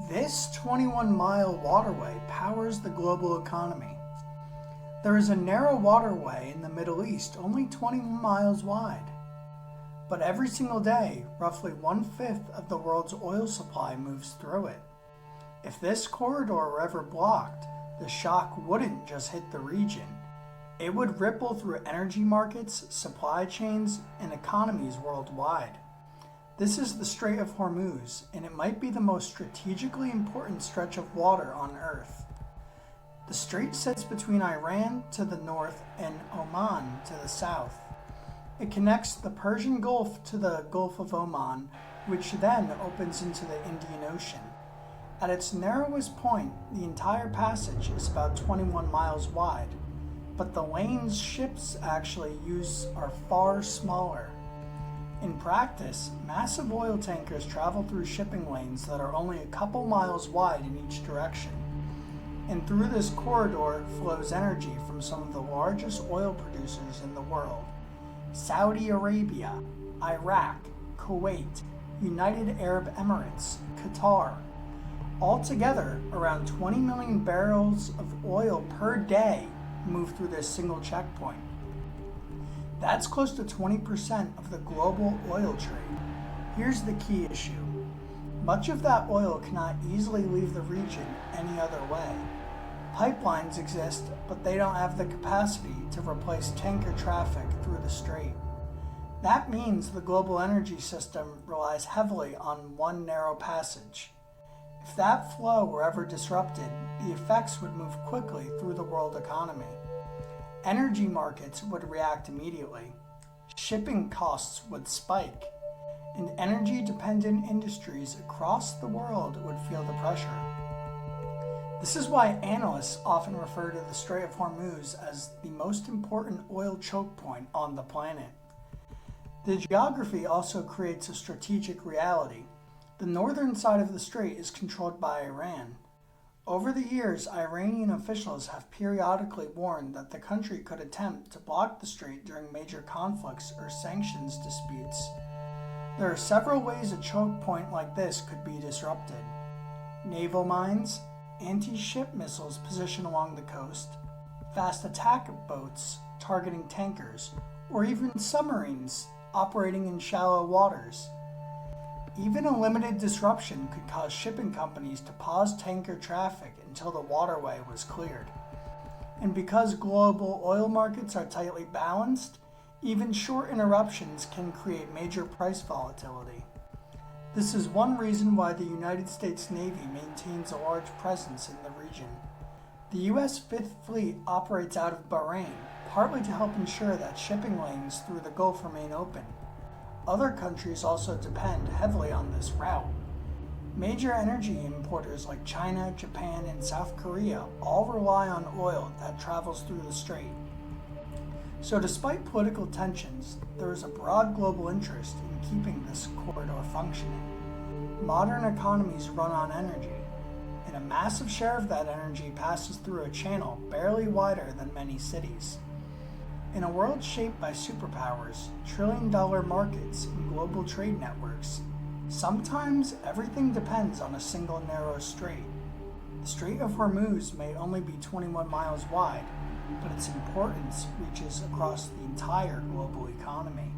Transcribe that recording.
This 21-mile waterway powers the global economy. There is a narrow waterway in the Middle East, only 20 miles wide. But every single day, roughly 1/5 of the world's oil supply moves through it. If this corridor were ever blocked, the shock wouldn't just hit the region. It would ripple through energy markets, supply chains, and economies worldwide. This is the Strait of Hormuz, and it might be the most strategically important stretch of water on Earth. The strait sits between Iran to the north and Oman to the south. It connects the Persian Gulf to the Gulf of Oman, which then opens into the Indian Ocean. At its narrowest point, the entire passage is about 21 miles wide, but the lanes ships actually use are far smaller. In practice, massive oil tankers travel through shipping lanes that are only a couple miles wide in each direction. And through this corridor flows energy from some of the largest oil producers in the world: Saudi Arabia, Iraq, Kuwait, United Arab Emirates, Qatar. Altogether, around 20 million barrels of oil per day move through this single checkpoint. That's close to 20% of the global oil trade. Here's the key issue. Much of that oil cannot easily leave the region any other way. Pipelines exist, but they don't have the capacity to replace tanker traffic through the strait. That means the global energy system relies heavily on one narrow passage. If that flow were ever disrupted, the effects would move quickly through the world economy. Energy markets would react immediately. Shipping costs would spike, and energy-dependent industries across the world would feel the pressure. This is why analysts often refer to the Strait of Hormuz as the most important oil choke point on the planet. The geography also creates a strategic reality. The northern side of the strait is controlled by Iran. Over the years, Iranian officials have periodically warned that the country could attempt to block the strait during major conflicts or sanctions disputes. There are several ways a choke point like this could be disrupted: naval mines, anti-ship missiles positioned along the coast, fast attack boats targeting tankers, or even submarines operating in shallow waters. Even a limited disruption could cause shipping companies to pause tanker traffic until the waterway was cleared. And because global oil markets are tightly balanced, even short interruptions can create major price volatility. This is one reason why the United States Navy maintains a large presence in the region. The U.S. Fifth Fleet operates out of Bahrain, partly to help ensure that shipping lanes through the Gulf remain open. Other countries also depend heavily on this route. Major energy importers like China, Japan, and South Korea all rely on oil that travels through the strait. So despite political tensions, there is a broad global interest in keeping this corridor functioning. Modern economies run on energy, and a massive share of that energy passes through a channel barely wider than many cities. In a world shaped by superpowers, trillion-dollar markets, and global trade networks, sometimes everything depends on a single narrow strait. The Strait of Hormuz may only be 21 miles wide, but its importance reaches across the entire global economy.